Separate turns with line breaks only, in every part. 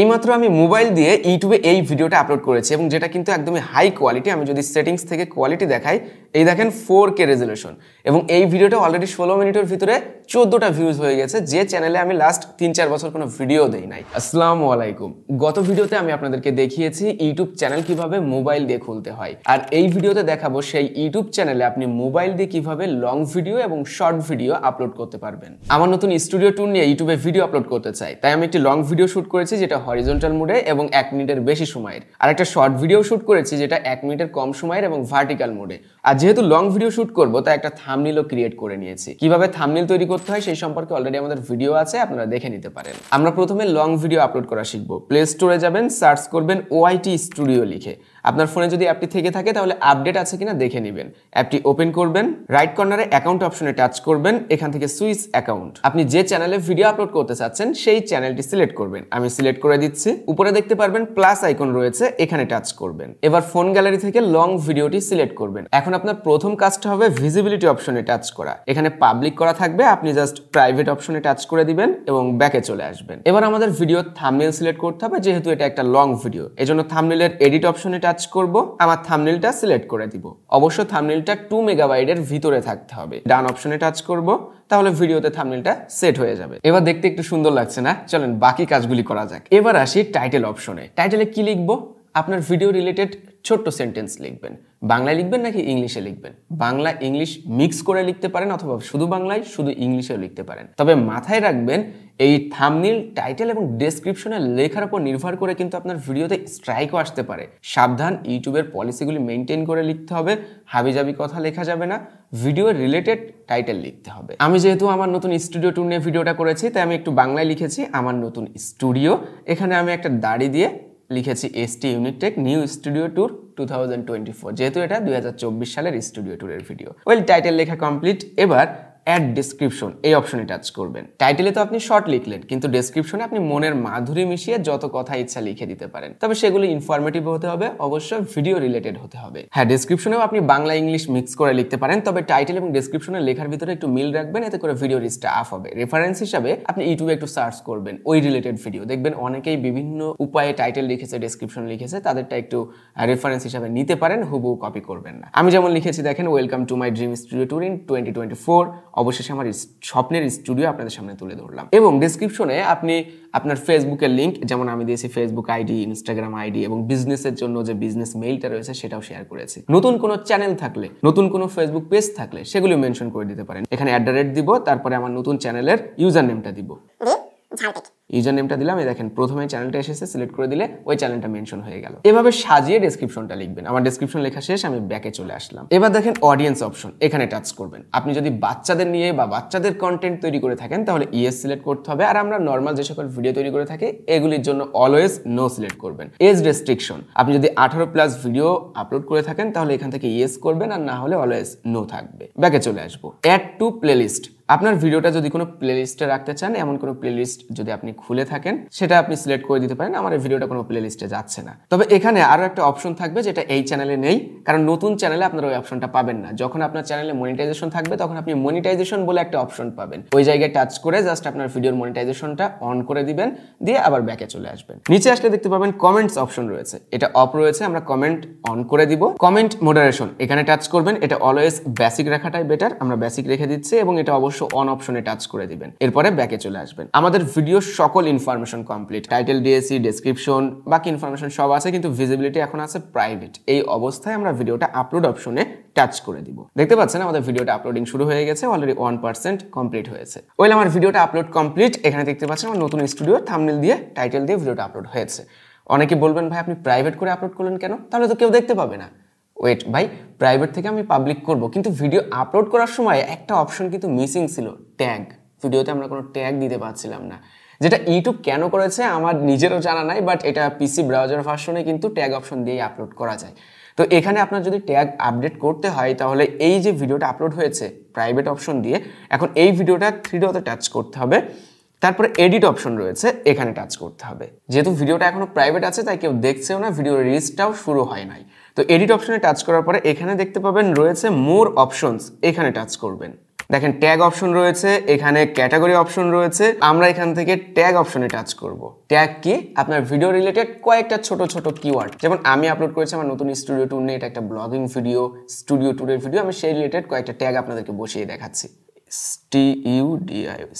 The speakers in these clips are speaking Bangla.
এইমাত্র আমি মোবাইল দিয়ে ইউটিউবে এই ভিডিওটা আপলোড করেছি এবং যেটা কিন্তু একদমই হাই কোয়ালিটি। আমি যদি সেটিংস থেকে কোয়ালিটি দেখাই, এই দেখেন 4K রেজলিউশন এবং এই ভিডিওটা অলরেডি 16 মিনিটের ভিতরে 14টা ভিউজ হয়ে গেছে, যে চ্যানেলে আমি লাস্ট 3-4 বছর কোনো ভিডিও দেই নাই। আসসালামু আলাইকুম। গত ভিডিওতে আমি আপনাদেরকে দেখিয়েছি ইউটিউব চ্যানেল কিভাবে মোবাইল দিয়ে খুলতে হয়, আর এই ভিডিওতে দেখাবো সেই ইউটিউব চ্যানেলে আপনি মোবাইল দিয়ে কিভাবে লং ভিডিও এবং শর্ট ভিডিও আপলোড করতে পারবেন। আমার নতুন স্টুডিও টুল নিয়ে ইউটিউবে ভিডিও আপলোড করতে চাই, তাই আমি একটি লং ভিডিও শুট করেছি যেটা হরিজন্টাল মোডে এবং 1 মিনিটের বেশি সময়ের, আর একটা শর্ট ভিডিও শুট করেছি যেটা 1 মিনিটের কম সময়ের এবং ভার্টিক্যাল মোডে। আর যেহেতু লং ভিডিও শুট করব, তাই একটা থাম্বনেলও ক্রিয়েট করে নিয়েছি। কিভাবে থাম্বনেল তৈরি করতে হয় সেই সম্পর্কে অলরেডি আমাদের ভিডিও আছে, আপনারা দেখে নিতে পারেন। আমরা প্রথমে লং ভিডিও আপলোড করা শিখব। প্লে স্টোরে যাবেন, সার্চ করবেন OIT স্টুডিও লিখে। আপনার ফোনে যদি অ্যাপটি থেকে থাকে তাহলে আপডেট আছে কিনা দেখে নেবেন। অ্যাপটি ওপেন করবেন, রাইট কর্নারে অ্যাকাউন্ট অপশনে টাচ করবেন, এখান থেকে সুইচ অ্যাকাউন্ট। আপনি যে চ্যানেলে ভিডিও আপলোড করতে চাচ্ছেন সেই চ্যানেলটি সিলেক্ট করবেন। আমি সিলেক্ট করে দিচ্ছি। উপরে দেখতে পারবেন প্লাস আইকন রয়েছে, এখানে টাচ করবেন। এবার ফোন গ্যালারি থেকে লং ভিডিওটি সিলেক্ট করবেন। এখন আপনার প্রথম কাজটা হবে ভিজিবিলিটি অপশনে টাচ করা। এখানে পাবলিক করা থাকবে, আপনি জাস্ট প্রাইভেট অপশনে টাচ করে দিবেন এবং ব্যাকে চলে আসবেন। এবার আমাদের ভিডিও থাম্বনেল সিলেক্ট করতে হবে, যেহেতু এটা একটা লং ভিডিও, এজন্য থাম্বনেলের এডিট অপশনে টাচ করব। আমার থাম্বনেলটা সিলেক্ট করে দিব। অবশ্য থাম্বনেলটা 2 মেগাবাইটের ভিতরে থাকতে হবে। ডান অপশনে টাচ করব, তাহলে ভিডিওতে থাম্বনেলটা সেট হয়ে যাবে। এবার দেখতে একটু সুন্দর লাগছে না? চলেন বাকি কাজগুলি করা যাক। এবার আসি টাইটেল অপশনে। টাইটেলে কি লিখবো? আপনার ভিডিও রিলেটেড ছোট্ট সেন্টেন্স লিখবেন। বাংলায় লিখবেন নাকি ইংলিশে লিখবেন? বাংলা ইংলিশ মিক্স করে লিখতে পারেন, অথবা শুধু বাংলায় শুধু ইংলিশেও লিখতে পারেন। তবে মাথায় রাখবেন, এই থাম্বনেল, টাইটেল এবং ডেসক্রিপশনে লেখার উপর নির্ভর করে কিন্তু আপনার ভিডিওতে স্ট্রাইকও আসতে পারে। সাবধান, ইউটিউবের পলিসিগুলি মেনটেন করে লিখতে হবে। হাবিজাবি কথা লেখা যাবে না, ভিডিও রিলেটেড টাইটেল লিখতে হবে। আমি যেহেতু আমার নতুন স্টুডিও ট্যুর নিয়ে ভিডিওটা করেছি, তাই আমি একটু বাংলায় লিখেছি আমার নতুন স্টুডিও। এখানে আমি একটা দাড়ি দিয়ে লিখেছি ST unit take new studio tour 2024, যেহেতু এটা 2024 সালের স্টুডিও ট্যুরের ভিডিও। ওয়েল, টাইটেল লেখা কমপ্লিট। এবার অ্যাড ডেসক্রিপশন এই অপশনে টাচ করবেন। টাইটেলে তো আপনি শর্ট লিখলেন, কিন্তু ডেসক্রিপশনে আপনি মনের মাধুরী মিশিয়ে যত কথা ইচ্ছা লিখে দিতে পারেন। তবে সেগুলো ইনফরমেটিভ হতে হবে, অবশ্য ভিডিও রিলেটেড হতে হবে। হ্যাঁ, ডেসক্রিপশনেও আপনি বাংলা ইংলিশ মিক্স করে লিখতে পারেন, তবে টাইটেল এবং ডেসক্রিপশনের লেখার ভিতরে একটু মিল রাখবেন, এতে করে ভিডিও রিচটা আপ হবে। রেফারেন্স হিসাবে আপনি ইউটিউবে একটু সার্চ করবেন ওই রিলেটেড ভিডিও, দেখবেন অনেকেই বিভিন্ন উপায়ে টাইটেল লিখেছে, ডেসক্রিপশন লিখেছে, তাদেরটা একটু রেফারেন্স হিসাবে নিতে পারেন, হুবহু কপি করবেন না। আমি যেমন লিখেছি দেখেন, welcome to my dream studio tour in 2024। অবশেষে আমার স্বপ্নের স্টুডিও আপনাদের সামনে তুলে ধরলাম। এবং ডেসক্রিপশনে আপনি আপনার ফেসবুকের লিঙ্ক, যেমন আমি দিয়েছি ফেসবুক আইডি, ইনস্টাগ্রাম আইডি এবং বিজনেসের জন্য যে বিজনেস মেইলটা রয়েছে সেটাও শেয়ার করেছি। নতুন কোনো চ্যানেল থাকলে, নতুন কোনো ফেসবুক পেজ থাকলে সেগুলো মেনশন করে দিতে পারেন। এখানে @ দিব, তারপরে আমার নতুন চ্যানেলের ইউজার নেমটা দিব। ইউজার নেমটা দিলাম, এই দেখেন প্রথমে চ্যানেলটা এসেছে, সিলেক্ট করে দিলে ওই চ্যানেলটা মেনশন হয়ে গেল। এভাবে সাজিয়ে ডেসক্রিপশনটা লিখবেন। আমার ডেসক্রিপশন লেখা শেষ, আমি ব্যাকে চলে আসলাম। এবার দেখেন অডিয়েন্স অপশন, এখানে টাচ করবেন। আপনি যদি বাচ্চাদের নিয়ে বা বাচ্চাদের কন্টেন্ট তৈরি করে থাকেন তাহলে ইয়েস সিলেক্ট করতে হবে, আর আমরা নর্মাল যে সকল ভিডিও তৈরি করে থাকি এগুলির জন্য অলওয়েজ নো সিলেক্ট করবেন। এজ রেস্ট্রিকশন, আপনি যদি 18+ ভিডিও আপলোড করে থাকেন তাহলে এখান থেকে ইয়েস করবেন, আর না হলে অলওয়েজ নো থাকবে। ব্যাকে চলে আসবো। অ্যাড টু প্লেলিস্ট, আপনার ভিডিওটা যদি কোনো প্লেলিস্টে রাখতে চান, এমন কোনো প্লেলিস্ট যদি আপনি খুলে থাকেন সেটা আপনি সিলেক্ট করে দিতে পারেন। আমার এই ভিডিওটা কোনো প্লেলিস্টে যাচ্ছে না। তবে এখানে আরো একটা অপশন থাকবে যেটা এই চ্যানেলে নেই, কারণ নতুন চ্যানেলে আপনারা ওই অপশনটা পাবেন না। যখন আপনার চ্যানেলে মনিটাইজেশন থাকবে তখন আপনি মনিটাইজেশন বলে একটা অপশন পাবেন। ওই জায়গায় টাচ করে জাস্ট আপনার ভিডিওর মনিটাইজেশনটা অন করে দিবেন, দিয়ে আবার ব্যাকে চলে আসবেন। নিচে আসলে দেখতে পাবেন কমেন্টস অপশন রয়েছে, এটা অফ রয়েছে, আমরা কমেন্ট অন করে দিব। কমেন্ট মডারেশন, এখানে টাচ করবেন। এটা অলওয়েজ বেসিক রাখাটাই বেটার, আমরা বেসিক রেখে দিচ্ছি এবং এটা অবশ্য অন অপশনে টাচ করে দিবেন। এরপরে ব্যাকে চলে আসবেন। আমাদের ভিডিওর সকল ইনফরমেশন কমপ্লিট, টাইটেল দিয়েছি, ডেসক্রিপশন, বাকি ইনফরমেশন সব আছে, কিন্তু ভিজিবিলিটি এখন আছে প্রাইভেট। এই অবস্থায় আমরা ভিডিওটা আপলোড অপশনে টাচ করে দিব। দেখতে পাচ্ছেন আমাদের ভিডিওটা আপলোডিং শুরু হয়ে গেছে, অলরেডি 1% কমপ্লিট হয়েছে। ওয়েল, আমার ভিডিওটা আপলোড কমপ্লিট। এখানে দেখতে পাচ্ছেন আমার নতুন স্টুডিও থাম্বনেল দিয়ে, টাইটেল দিয়ে ভিডিওটা আপলোড হয়েছে। অনেকে বলবেন ভাই আপনি প্রাইভেট করে আপলোড করলেন কেন? তাহলে তো কেউ দেখতে পাবে না। ওয়েট ভাই, প্রাইভেট থেকে আমি পাবলিক করব, কিন্তু ভিডিও আপলোড করার সময় একটা অপশন কিন্তু মিসিং ছিল, ট্যাগ। ভিডিওতে আমরা কোনো ট্যাগ দিতে পারছিলাম না, যেটা ইউটিউব কেন করেছে আমার নিজেরও জানা নাই, বাট এটা পিসি ব্রাউজার ভার্সনে কিন্তু ট্যাগ অপশন দিয়ে আপলোড করা যায়। তো এখানে আপনার যদি ট্যাগ আপডেট করতে হয় তাহলে এই যে ভিডিওটা আপলোড হয়েছে প্রাইভেট অপশন দিয়ে, এখন এই ভিডিওটা 3 ডটে টাচ করতে হবে, তারপরে এডিট অপশন রয়েছে, এখানে টাচ করতে হবে। যেহেতু ভিডিওটা এখনো প্রাইভেট আছে তাই কেউ দেখছেও না, ভিডিওর রিচটাও শুরু হয় নাই। তো এডিট অপশনে টাচ করার পরে এখানে দেখতে পাবেন রয়েছে মোর অপশনস, এখানে টাচ করবেন। দেখেন ট্যাগ অপশন রয়েছে, এখানে ক্যাটাগরি অপশন রয়েছে। আমরা এখান থেকে ট্যাগ অপশনে টাচ করব। ট্যাগ কি? আপনার ভিডিও রিলেটেড কয়েকটা ছোট ছোট কিওয়ার্ড, যেমন আমি আপলোড করেছি আমার নতুন স্টুডিও ট্যুর নিয়ে, এটা একটা ব্লগিং ভিডিও, স্টুডিও ট্যুরের ভিডিও, আমি সেই রিলেটেড কয়েকটা ট্যাগ আপনাদেরকে বসিয়ে দেখাচ্ছি।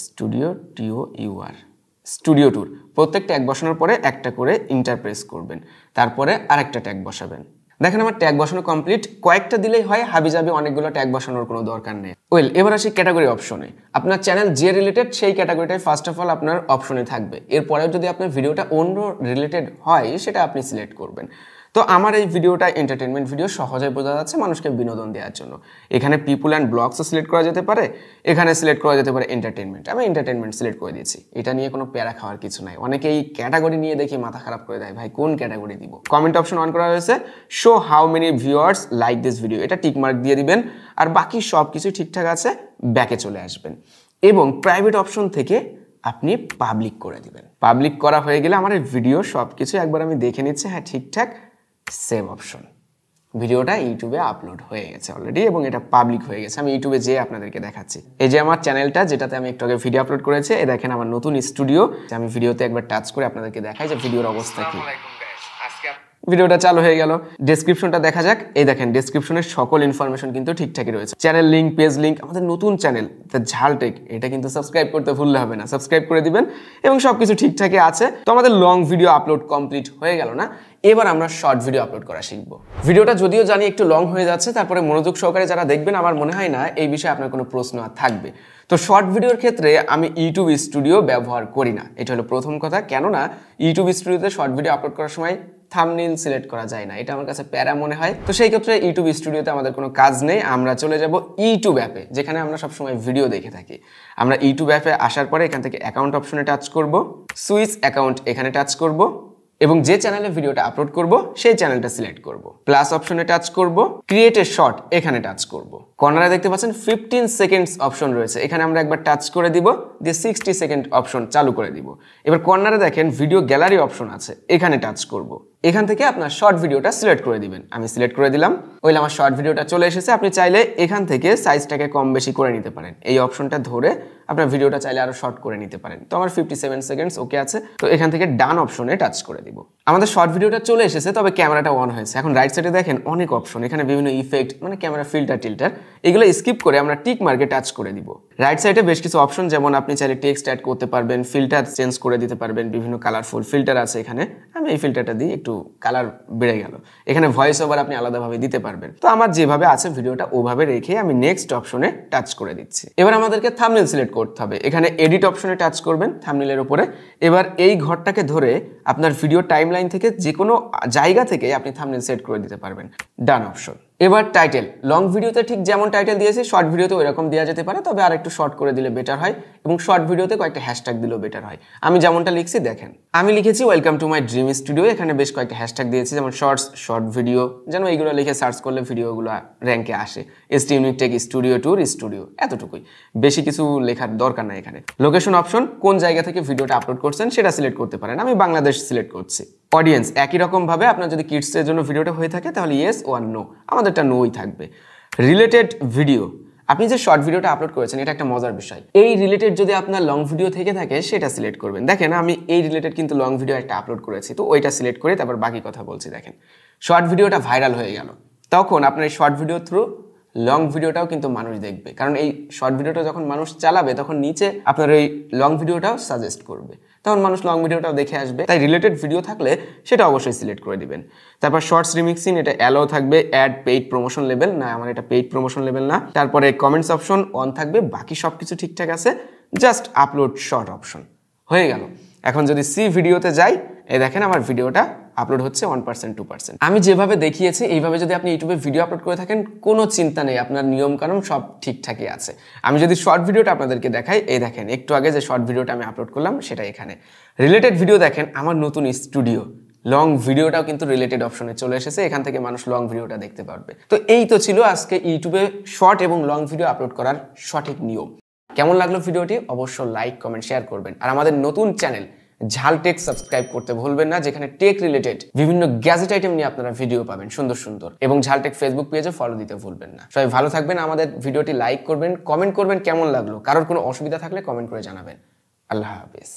স্টুডিও ট্যুর, প্রত্যেক ট্যাগ বসানোর পরে একটা করে ইন্টার প্রেস করবেন, তারপরে আরেকটা ট্যাগ বসাবেন। দেখেন আমার ট্যাগ বসানো কমপ্লিট, কয়েকটা দিলেই হয়, হাবিজাবি অনেকগুলো ট্যাগ বসানোর কোনো দরকার নেই। ওয়েল, এবার আসি ক্যাটাগরি অপশনে। আপনার চ্যানেল যে রিলেটেড সেই ক্যাটাগরিটাই ফার্স্ট অফ অল আপনার অপশনে থাকবে। এরপরেও যদি আপনার ভিডিওটা অন্য রিলেটেড হয় সেটা আপনি সিলেক্ট করবেন। তো আমার এই ভিডিওটা এন্টারটেনমেন্ট ভিডিও, সহজে বোঝা যাচ্ছে, মানুষকে বিনোদন দেওয়ার জন্য। এখানে পিপুল অ্যান্ড ব্লগসও সিলেক্ট করা যেতে পারে, এখানে সিলেক্ট করা যেতে পারে এন্টারটেনমেন্ট। আমি এন্টারটেনমেন্ট সিলেক্ট করে দিয়েছি, এটা নিয়ে কোনো প্যারা খাওয়ার কিছু নাই। অনেকে এই ক্যাটাগরি নিয়ে দেখি মাথা খারাপ করে দেয়, ভাই কোন ক্যাটাগরি দিব। কমেন্ট অপশন অন করা হয়েছে, show how many viewers like this video, এটা টিক মার্ক দিয়ে দিবেন। আর বাকি সব কিছু ঠিকঠাক আছে, ব্যাকে চলে আসবেন এবং প্রাইভেট অপশন থেকে আপনি পাবলিক করে দিবেন। পাবলিক করা হয়ে গেলে আমার এই ভিডিও সব কিছু একবার আমি দেখে নিচ্ছি, হ্যাঁ ঠিকঠাক, সেভ অপশন। ভিডিওটা ইউটিউবে আপলোড হয়ে গেছে অলরেডি এবং এটা পাবলিক হয়ে গেছে। আমি ইউটিউবে যেয়ে আপনাদেরকে দেখাচ্ছি। এই যে আমার চ্যানেলটা, যেটাতে আমি একটু আগে ভিডিও আপলোড করেছি, এই দেখেন আমার নতুন স্টুডিও। আমি ভিডিওতে একবার টাচ করে আপনাদেরকে দেখাই যে ভিডিওর অবস্থা কি। ভিডিওটা চালু হয়ে গেল। ডেসক্রিপশনটা দেখা যাক। এই দেখেন ডেসক্রিপশনের সকল ইনফরমেশন কিন্তু ঠিকঠাকই রয়েছে। চ্যানেল লিঙ্ক, পেজ লিঙ্ক, আমাদের নতুন চ্যানেল দ্য ঝালটেক, এটা কিন্তু সাবস্ক্রাইব করতে ভুললে হবে না, সাবস্ক্রাইব করে দিবেন এবং সবকিছু ঠিকঠাকই আছে। তো আমাদের লং ভিডিও আপলোড কমপ্লিট হয়ে গেল না, এবার আমরা শর্ট ভিডিও আপলোড করা শিখবো। ভিডিওটা যদিও জানি একটু লং হয়ে যাচ্ছে, তারপরে মনোযোগ সহকারে যারা দেখবেন আমার মনে হয় না এই বিষয়ে আপনার কোনো প্রশ্ন আর থাকবে। তো শর্ট ভিডিওর ক্ষেত্রে আমি ইউটিউব স্টুডিও ব্যবহার করি না, এটা হলো প্রথম কথা। কেননা ইউটিউব স্টুডিওতে শর্ট ভিডিও আপলোড করার সময় থাম্বনেইল সিলেক্ট করা যায় না, এটা আমার কাছে প্যারা মনে হয়। তো সেই ক্ষেত্রে ইউটিউব স্টুডিওতে আমাদের কোনো কাজ নেই, আমরা চলে যাব ইউটিউব অ্যাপে, যেখানে আমরা সবসময় ভিডিও দেখে থাকি। আমরা ইউটিউব অ্যাপে আসার পরে এখান থেকে অ্যাকাউন্ট অপশনে টাচ করব, সুইচ অ্যাকাউন্ট এখানে টাচ করব এবং যে চ্যানেলে ভিডিওটা আপলোড করব সেই চ্যানেলটা সিলেক্ট করব। প্লাস অপশনে টাচ করব, ক্রিয়েট এ শর্ট এখানে টাচ করব। কর্নারে দেখতে পাচ্ছেন 15 সেকেন্ডস অপশন রয়েছে, এখানে আমরা একবার টাচ করে দিব, দিয়ে 60 সেকেন্ড অপশন চালু করে দিব। এবার কর্নারে দেখেন ভিডিও গ্যালারি অপশন আছে, এখানে টাচ করব। এখান থেকে আপনার শর্ট ভিডিওটা সিলেক্ট করে দিবেন। আমি সিলেক্ট করে দিলাম, ওইলে আমার শর্ট ভিডিওটা চলে এসেছে। আপনি চাইলে এখান থেকে সাইজটাকে কম বেশি করে নিতে পারেন, এই অপশনটা ধরে আপনার ভিডিওটা চাইলে আরো শর্ট করে নিতে পারেন। তো আমার 57 সেকেন্ডস ওকে আছে, তো এখান থেকে ডান অপশনে টাচ করে দিব। আমাদের শর্ট ভিডিওটা চলে এসেছে, তবে ক্যামেরাটা অন হয়েছে। এখন রাইট সাইডে দেখেন অনেক অপশন, এখানে বিভিন্ন ইফেক্ট, মানে ক্যামেরা ফিল্টার টিল্টার, এগুলো স্কিপ করে আমরা টিক মার্কে টাচ করে দিব। রাইট সাইডে বেশ কিছু অপশন, যেমন আপনি চাইলে টেক্সট অ্যাড করতে পারবেন, ফিল্টার চেঞ্জ করে দিতে পারবেন, বিভিন্ন কালারফুল ফিল্টার আছে এখানে। আমি এই ফিল্টারটা দিই, একটু কালার বেড়ে গেল। এখানে ভয়েস ওভার আপনি আলাদাভাবে দিতে পারবেন। তো আমার যেভাবে আছে ভিডিওটা ওভাবে রেখে আমি নেক্সট অপশনে টাচ করে দিচ্ছি। এবার আমাদেরকে থাম্বনেল সিলেক্ট করতে হবে, এখানে এডিট অপশনে টাচ করবেন থাম্বনেলের উপরে। এবার এই ঘরটাকে ধরে আপনার ভিডিও টাইমলাইন থেকে যে কোনো জায়গা থেকে আপনি থাম্বনেল সেট করে দিতে পারবেন। ডান অপশন। এবার টাইটেল, লং ভিডিওতে ঠিক যেমন টাইটেল দিয়েছি শর্ট ভিডিওতে ওইরকম দেওয়া যেতে পারে, তবে আর একটু শর্ট করে দিলে বেটার হয় এবং শর্ট ভিডিওতে কয়েকটা হ্যাশট্যাগ দিলেও বেটার হয়। আমি যেমনটা লিখছি দেখেন, আমি লিখেছি welcome to my dream studio, এখানে বেশ কয়েকটা হ্যাশট্যাগ দিয়েছি, যেমন শর্টস, শর্ট ভিডিও, যেন এইগুলো লিখে সার্চ করলে ভিডিওগুলো র্যাঙ্কে আসে। ST unique take studio tour studio, এতটুকুই, বেশি কিছু লেখার দরকার নাই এখানে। লোকেশন অপশন, কোন জায়গা থেকে ভিডিওটা আপলোড করছেন সেটা সিলেক্ট করতে পারেন, আমি বাংলাদেশ সিলেক্ট করছি। অডিয়েন্স, একই রকম ভাবে আপনার যদি কিডসের জন্য ভিডিওটা হয়ে থাকে তাহলে ইয়েস ওর নো, আমাদেরটা নোই থাকবে। রিলেটেড ভিডিও, আপনি যে শর্ট ভিডিওটা আপলোড করেছেন এটা একটা মজার বিষয়, এই রিলেটেড যদি আপনার লং ভিডিও থেকে থাকে সেটা সিলেক্ট করবেন। দেখেন আমি এই রিলেটেড কিন্তু লং ভিডিও একটা আপলোড করেছি, তো ওইটা সিলেক্ট করে তারপর বাকি কথা বলছি। দেখেন শর্ট ভিডিওটা ভাইরাল হয়ে গেল, তখন আপনার এই শর্ট ভিডিও থ্রু লং ভিডিওটাও কিন্তু মানুষ দেখবে, কারণ এই শর্ট ভিডিওটা যখন মানুষ চালাবে তখন নিচে আপনার এই লং ভিডিওটাও সাজেস্ট করবে, তখন মানুষ লং ভিডিওটাও দেখে আসবে। তাই রিলেটেড ভিডিও থাকলে সেটা অবশ্যই সিলেক্ট করে দিবেন। তারপর শর্টস রিমিক্সিং, এটা অ্যালাও থাকবে, অ্যাড পেইড প্রমোশন লেভেল না, আমার এটা পেইড প্রমোশন লেভেল না। তারপরে কমেন্টস অপশন অন থাকবে, বাকি সব কিছু ঠিকঠাক আছে, জাস্ট আপলোড শর্ট অপশন হয়ে গেল। এখন যদি সি ভিডিওতে যাই, এই দেখেন আমার ভিডিওটা আপলোড হচ্ছে 1% 2%। আমি যেভাবে দেখিয়েছি এইভাবে যদি আপনি ইউটিউবে ভিডিও আপলোড করে থাকেন কোনো চিন্তা নেই, আপনার নিয়ম কানুন সব ঠিকঠাকই আছে। আমি যদি শর্ট ভিডিওটা আপনাদেরকে দেখাই, এই দেখেন একটু আগে যে শর্ট ভিডিওটা আমি আপলোড করলাম সেটা এখানে। রিলেটেড ভিডিও দেখেন আমার নতুন স্টুডিও, লং ভিডিওটাও কিন্তু রিলেটেড অপশনে চলে এসেছে, এখান থেকে মানুষ লং ভিডিওটা দেখতে পারবে। তো এই তো ছিল আজকে ইউটিউবে শর্ট এবং লং ভিডিও আপলোড করার সঠিক নিয়ম। কেমন লাগলো ভিডিওটি অবশ্যই লাইক কমেন্ট শেয়ার করবেন। আর আমাদের নতুন চ্যানেল ঝালটেক সাবস্ক্রাইব করতে ভুলবেন না, যেখানে টেক রিলেটেড বিভিন্ন গ্যাজেট আইটেম নিয়ে আপনারা ভিডিও পাবেন সুন্দর সুন্দর। এবং ঝালটেক ফেসবুক পেজে ফলো দিতে ভুলবেন না। সবাই ভালো থাকবেন, আমাদের ভিডিওটি লাইক করবেন, কমেন্ট করবেন কেমন লাগলো, কারোর কোনো অসুবিধা থাকলে কমেন্ট করে জানাবেন। আল্লাহ হাফেজ।